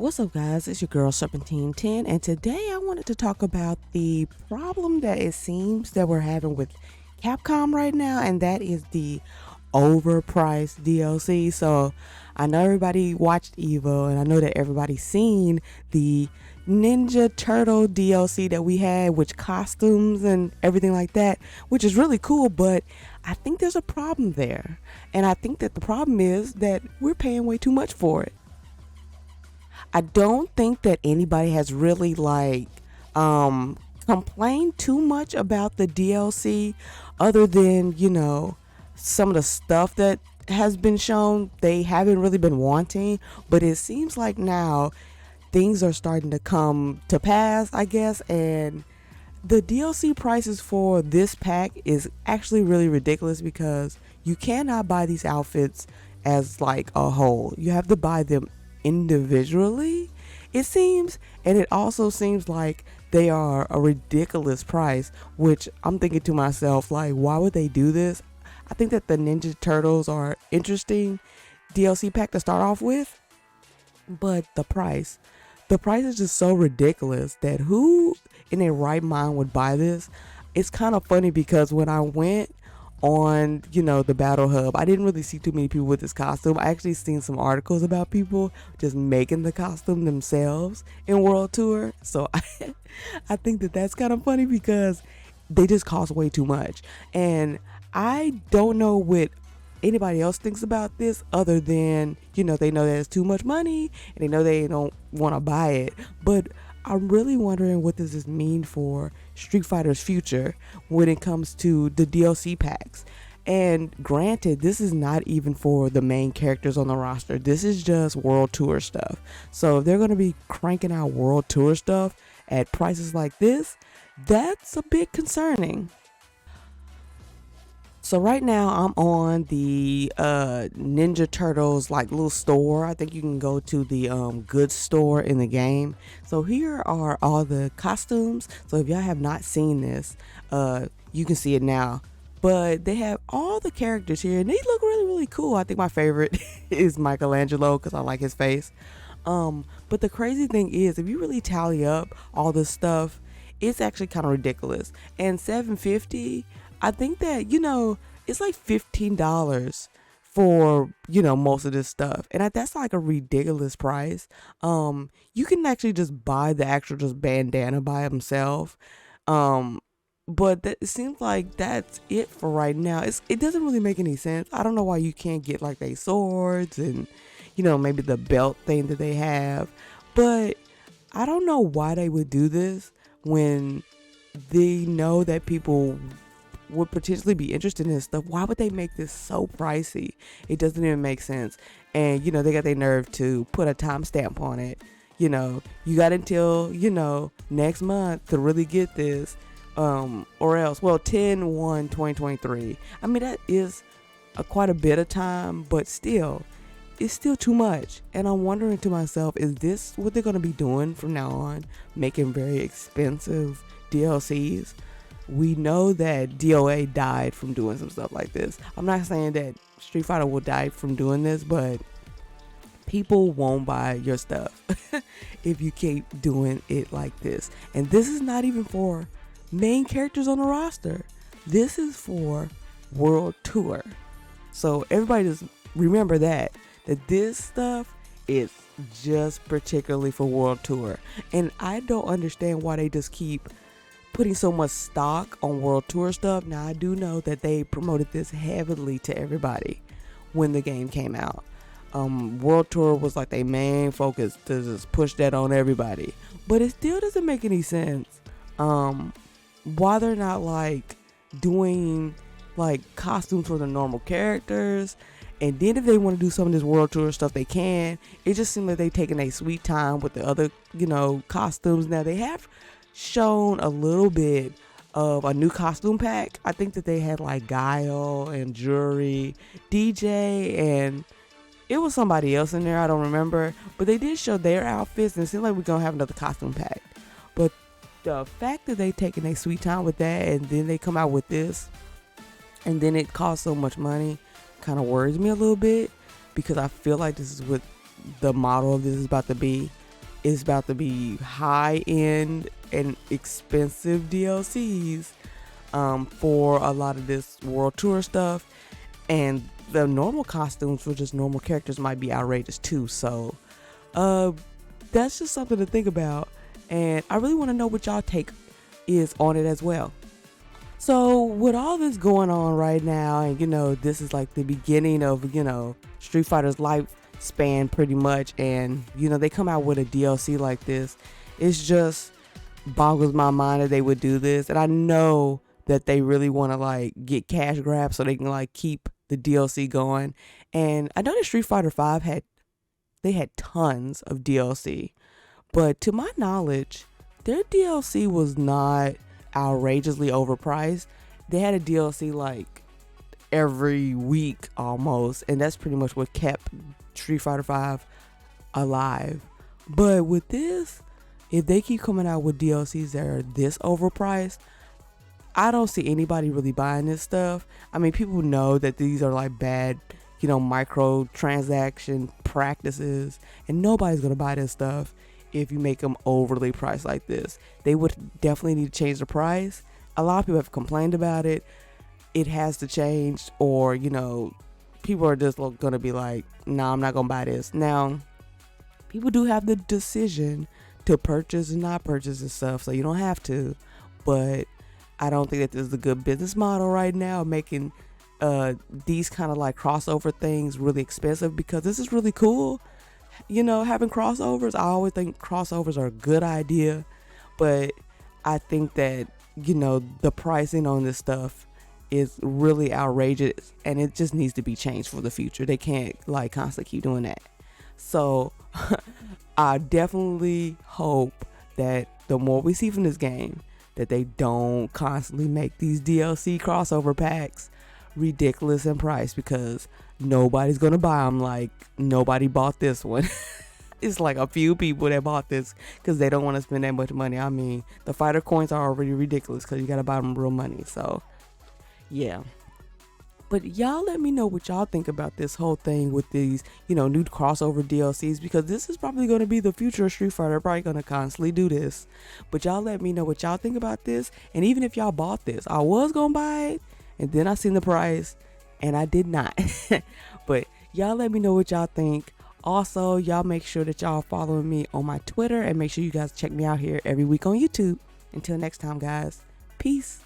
What's up, guys? It's your girl Serpentine10, and today I wanted to talk about the problem that it seems that we're having with Capcom right now, and that is the overpriced DLC. So I know everybody watched Evo, and I know that everybody's seen the Ninja Turtle DLC that we had, with costumes and everything like that, which is really cool, but I think there's a problem there. And I think that the problem is that we're paying way too much for it. I don't think that anybody has really complained too much about the DLC, other than, some of the stuff that has been shown they haven't really been wanting, but it seems like now things are starting to come to pass, I guess. And the DLC prices for this pack is actually really ridiculous, because you cannot buy these outfits as like a whole. You have to buy them individually, it seems. And it also seems like they are a ridiculous price, which I'm thinking to myself, like, why would they do this? I think that the Ninja Turtles are interesting DLC pack to start off with, but the price is just so ridiculous that who in their right mind would buy this? It's kind of funny, because when I went on, the Battle Hub, I didn't really see too many people with this costume. I actually seen some articles about people just making the costume themselves in World Tour. So I think that that's kind of funny, because they just cost way too much. And I don't know what anybody else thinks about this, other than, they know that it's too much money and they know they don't want to buy it. But I'm really wondering, what does this mean for Street Fighter's future when it comes to the DLC packs? And granted, this is not even for the main characters on the roster. This is just World Tour stuff. So if they're going to be cranking out World Tour stuff at prices like this, that's a bit concerning. So right now I'm on the Ninja Turtles like little store. I think you can go to the goods store in the game. So here are all the costumes. So if y'all have not seen this, you can see it now. But they have all the characters here, and they look really, really cool. I think my favorite is Michelangelo, because I like his face. But the crazy thing is, if you really tally up all this stuff, it's actually kind of ridiculous. And $750, I think that, it's like $15 for, most of this stuff. And that's like a ridiculous price. You can actually just buy the actual just bandana by himself. But it seems like that's it for right now. It doesn't really make any sense. I don't know why you can't get like they swords and, maybe the belt thing that they have. But I don't know why they would do this when they know that people would potentially be interested in this stuff. Why would they make this so pricey? It doesn't even make sense. And they got their nerve to put a timestamp on it. You got until next month to really get this, or else, well, 10/1/2023. I mean, that is quite a bit of time, but still, it's still too much. And I'm wondering to myself, is this what they're going to be doing from now on, making very expensive DLCs? We know that DOA died from doing some stuff like this. I'm not saying that Street Fighter will die from doing this, but people won't buy your stuff if you keep doing it like this. And this is not even for main characters on the roster. This is for World Tour. So everybody just remember that this stuff is just particularly for World Tour. And I don't understand why they just keep putting so much stock on World Tour stuff. Now, I do know that they promoted this heavily to everybody when the game came out. World Tour was like their main focus, to just push that on everybody. But it still doesn't make any sense why they're not like doing like costumes for the normal characters. And then if they want to do some of this World Tour stuff, they can. It just seems like they're taking a sweet time with the other, costumes. Now, they have shown a little bit of a new costume pack. I think that they had like Guile and Jury, DJ, and it was somebody else in there, I don't remember. But they did show their outfits, and it seems like we're going to have another costume pack. But the fact that they taking a sweet time with that, and then they come out with this, and then it costs so much money, kind of worries me a little bit, because I feel like this is what the model of this is about to be. it's about to be high end and expensive DLCs for a lot of this world tour stuff, and the normal costumes for just normal characters might be outrageous too. So that's just something to think about, and I really want to know what y'all take is on it as well. So with all this going on right now, and this is like the beginning of Street Fighter's lifespan pretty much, and they come out with a DLC like this, it's just boggles my mind that they would do this. And I know that they really want to like get cash grabs so they can like keep the DLC going. And I know that Street Fighter 5 had tons of DLC, but to my knowledge, their DLC was not outrageously overpriced. They had a DLC like every week almost, and that's pretty much what kept Street Fighter 5 alive. But with this, if they keep coming out with DLCs that are this overpriced, I don't see anybody really buying this stuff. I mean, people know that these are like bad, microtransaction practices, and nobody's gonna buy this stuff if you make them overly priced like this. They would definitely need to change the price. A lot of people have complained about it. It has to change, or people are just gonna be like, nah, I'm not gonna buy this. Now, people do have the decision to purchase and not purchase and stuff, so you don't have to. But I don't think that this is a good business model right now, making these kind of like crossover things really expensive, because this is really cool. Having crossovers, I always think crossovers are a good idea, but I think that the pricing on this stuff is really outrageous, and it just needs to be changed for the future. They can't like constantly keep doing that. So I definitely hope that the more we see from this game, that they don't constantly make these DLC crossover packs ridiculous in price, because nobody's gonna buy them. Like, nobody bought this one. It's like a few people that bought this because they don't want to spend that much money. I mean, the fighter coins are already ridiculous because you gotta buy them real money. So yeah, but y'all let me know what y'all think about this whole thing with these new crossover DLCs, because this is probably going to be the future of Street Fighter. They're probably going to constantly do this. But y'all let me know what y'all think about this. And even if y'all bought this, I was gonna buy it, and then I seen the price and I did not. But y'all let me know what y'all think. Also, y'all make sure that y'all following me on my Twitter, and make sure you guys check me out here every week on YouTube. Until next time, guys, peace.